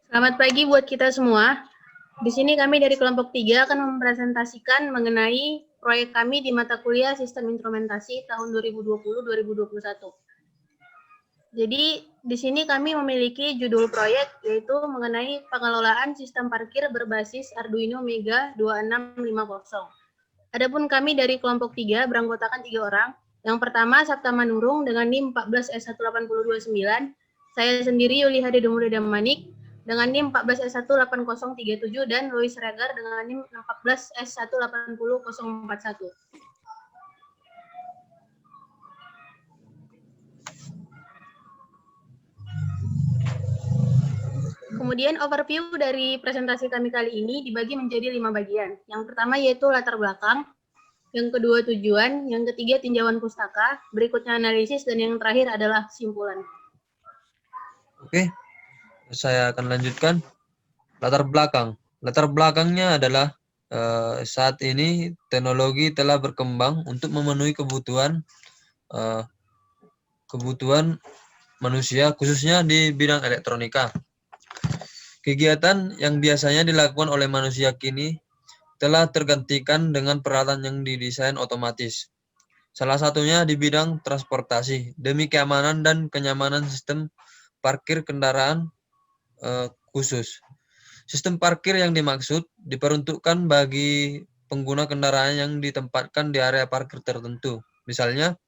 Selamat pagi buat kita semua. Di sini kami dari kelompok 3 akan mempresentasikan mengenai proyek kami di mata kuliah Sistem Instrumentasi tahun 2020-2021. Jadi di sini kami memiliki judul proyek yaitu mengenai pengelolaan sistem parkir berbasis Arduino Mega 2650. Adapun kami dari kelompok 3 beranggotakan 3 orang. Yang pertama Sabta Manurung dengan NIM 14S18029. Saya sendiri Yuli Hadi Dumuri Damanik dengan NIM 14S18037 dan Louis Regar dengan NIM 14S18041. Kemudian overview dari presentasi kami kali ini dibagi menjadi 5 bagian. Yang pertama yaitu latar belakang, yang kedua tujuan, yang ketiga tinjauan pustaka, berikutnya analisis, dan yang terakhir adalah kesimpulan. Oke, saya akan lanjutkan. Latar belakang. Latar belakangnya adalah saat ini teknologi telah berkembang untuk memenuhi kebutuhan manusia, khususnya di bidang elektronika. Kegiatan yang biasanya dilakukan oleh manusia kini telah tergantikan dengan peralatan yang didesain otomatis. Salah satunya di bidang transportasi, demi keamanan dan kenyamanan sistem parkir kendaraan khusus. Sistem parkir yang dimaksud diperuntukkan bagi pengguna kendaraan yang ditempatkan di area parkir tertentu. Misalnya,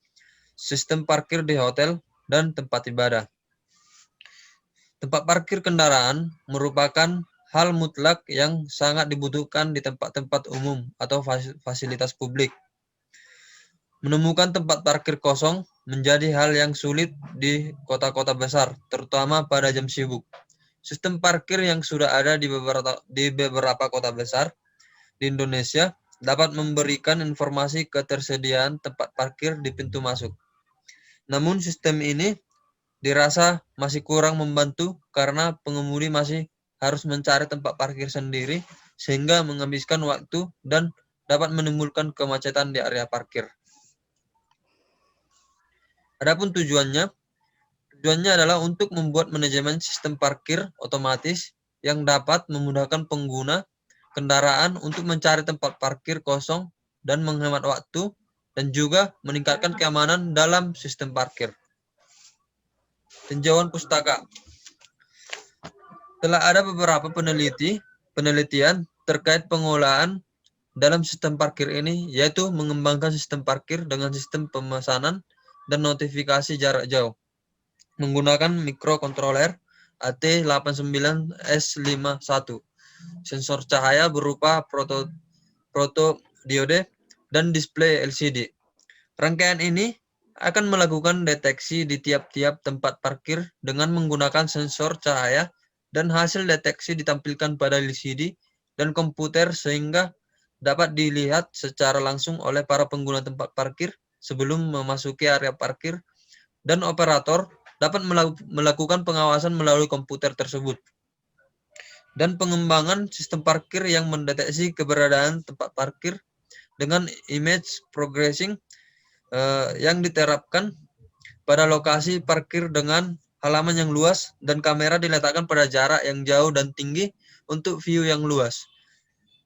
sistem parkir di hotel dan tempat ibadah. Tempat parkir kendaraan merupakan hal mutlak yang sangat dibutuhkan di tempat-tempat umum atau fasilitas publik. Menemukan tempat parkir kosong menjadi hal yang sulit di kota-kota besar, terutama pada jam sibuk. Sistem parkir yang sudah ada di beberapa kota besar di Indonesia dapat memberikan informasi ketersediaan tempat parkir di pintu masuk. Namun sistem ini dirasa masih kurang membantu karena pengemudi masih harus mencari tempat parkir sendiri sehingga menghabiskan waktu dan dapat menimbulkan kemacetan di area parkir. Adapun tujuannya adalah untuk membuat manajemen sistem parkir otomatis yang dapat memudahkan pengguna kendaraan untuk mencari tempat parkir kosong dan menghemat waktu dan juga meningkatkan keamanan dalam sistem parkir. Tinjauan pustaka. Telah ada beberapa penelitian terkait pengolahan dalam sistem parkir ini, yaitu mengembangkan sistem parkir dengan sistem pemesanan dan notifikasi jarak jauh menggunakan mikrokontroler AT89S51, sensor cahaya berupa protodiode, dan display LCD. Rangkaian ini akan melakukan deteksi di tiap-tiap tempat parkir dengan menggunakan sensor cahaya dan hasil deteksi ditampilkan pada LCD dan komputer sehingga dapat dilihat secara langsung oleh para pengguna tempat parkir sebelum memasuki area parkir dan operator dapat melakukan pengawasan melalui komputer tersebut. Dan pengembangan sistem parkir yang mendeteksi keberadaan tempat parkir dengan image progressing yang diterapkan pada lokasi parkir dengan halaman yang luas dan kamera diletakkan pada jarak yang jauh dan tinggi untuk view yang luas.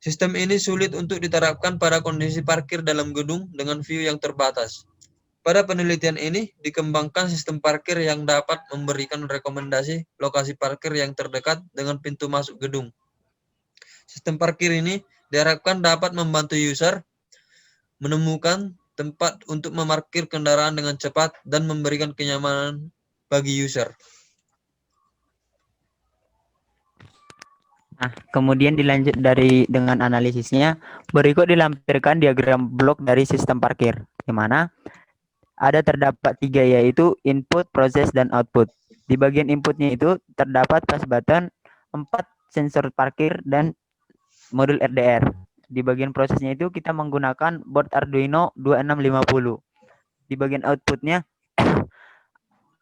Sistem ini sulit untuk diterapkan pada kondisi parkir dalam gedung dengan view yang terbatas. Pada penelitian ini dikembangkan sistem parkir yang dapat memberikan rekomendasi lokasi parkir yang terdekat dengan pintu masuk gedung. Sistem parkir ini diharapkan dapat membantu user menemukan tempat untuk memarkir kendaraan dengan cepat dan memberikan kenyamanan bagi user. Nah, kemudian dilanjut dengan analisisnya. Berikut dilampirkan diagram blok dari sistem parkir, di mana terdapat 3, yaitu input, proses, dan output. Di bagian inputnya itu terdapat push button, 4 sensor parkir, dan modul RDR. Di bagian prosesnya itu kita menggunakan board Arduino 2650. Di bagian outputnya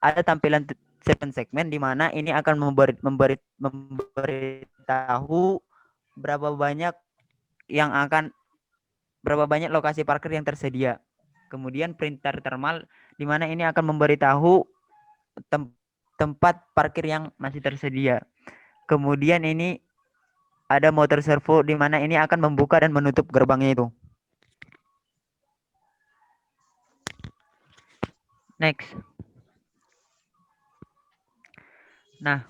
ada tampilan 7 segmen di mana ini akan memberitahu berapa banyak lokasi parkir yang tersedia. Kemudian printer thermal di mana ini akan memberitahu tempat parkir yang masih tersedia. Kemudian ini ada motor servo di mana ini akan membuka dan menutup gerbangnya itu. Next. Nah,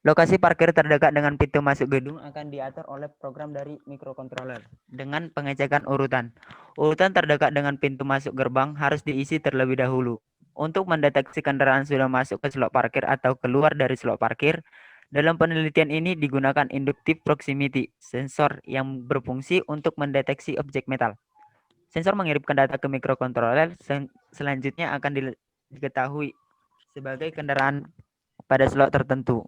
lokasi parkir terdekat dengan pintu masuk gedung akan diatur oleh program dari microcontroller dengan pengecekan urutan. Urutan terdekat dengan pintu masuk gerbang harus diisi terlebih dahulu. Untuk mendeteksi kendaraan sudah masuk ke slot parkir atau keluar dari slot parkir, dalam penelitian ini digunakan inductive proximity sensor yang berfungsi untuk mendeteksi objek metal. Sensor mengirimkan data ke microcontroller, selanjutnya akan diketahui sebagai kendaraan pada slot tertentu.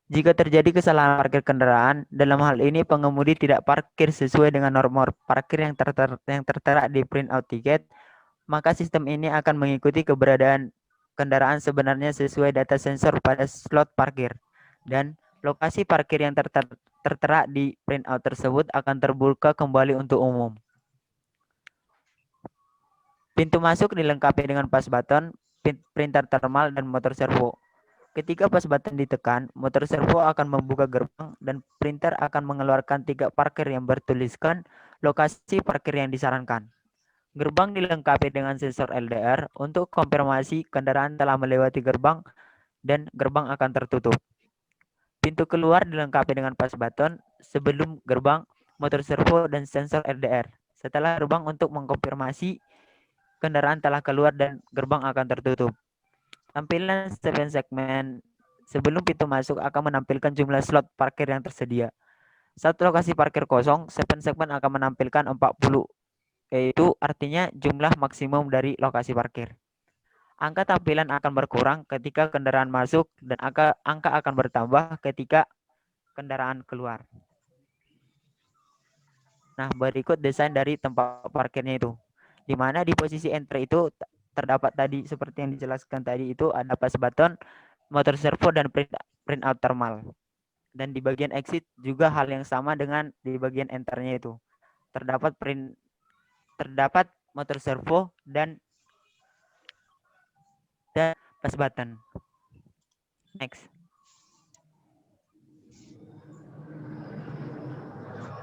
Jika terjadi kesalahan parkir kendaraan, dalam hal ini pengemudi tidak parkir sesuai dengan norma parkir yang tertera di printout tiket, maka sistem ini akan mengikuti keberadaan kendaraan sebenarnya sesuai data sensor pada slot parkir. Dan lokasi parkir yang tertera di printout tersebut akan terbuka kembali untuk umum. Pintu masuk dilengkapi dengan push button, printer thermal, dan motor servo. Ketika push button ditekan, motor servo akan membuka gerbang dan printer akan mengeluarkan tiket parkir yang bertuliskan lokasi parkir yang disarankan. Gerbang dilengkapi dengan sensor LDR untuk konfirmasi kendaraan telah melewati gerbang dan gerbang akan tertutup. Pintu keluar dilengkapi dengan push button sebelum gerbang, motor servo, dan sensor LDR. Setelah gerbang untuk mengkonfirmasi kendaraan telah keluar dan gerbang akan tertutup. Tampilan 7 segmen sebelum pintu masuk akan menampilkan jumlah slot parkir yang tersedia. Satu lokasi parkir kosong, 7 segmen akan menampilkan 40, yaitu artinya jumlah maksimum dari lokasi parkir. Angka tampilan akan berkurang ketika kendaraan masuk dan angka akan bertambah ketika kendaraan keluar. Nah, berikut desain dari tempat parkirnya itu. Di mana di posisi enter itu terdapat tadi seperti yang dijelaskan tadi itu ada push button, motor servo, dan printout thermal. Dan di bagian exit juga hal yang sama dengan di bagian enternya itu. Terdapat motor servo dan push button. Next.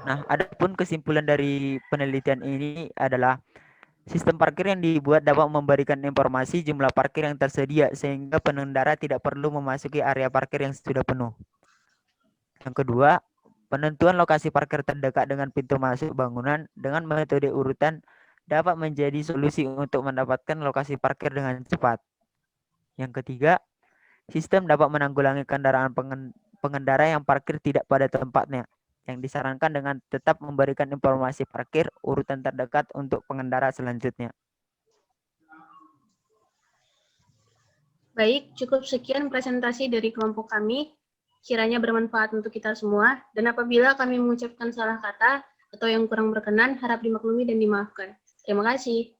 Nah, adapun kesimpulan dari penelitian ini adalah sistem parkir yang dibuat dapat memberikan informasi jumlah parkir yang tersedia sehingga pengendara tidak perlu memasuki area parkir yang sudah penuh. Yang kedua, penentuan lokasi parkir terdekat dengan pintu masuk bangunan dengan metode urutan dapat menjadi solusi untuk mendapatkan lokasi parkir dengan cepat. Yang ketiga, sistem dapat menanggulangi kendaraan pengendara yang parkir tidak pada tempatnya, yang disarankan dengan tetap memberikan informasi parkir urutan terdekat untuk pengendara selanjutnya. Baik, cukup sekian presentasi dari kelompok kami. Kiranya bermanfaat untuk kita semua. Dan apabila kami mengucapkan salah kata atau yang kurang berkenan, harap dimaklumi dan dimaafkan. Terima kasih.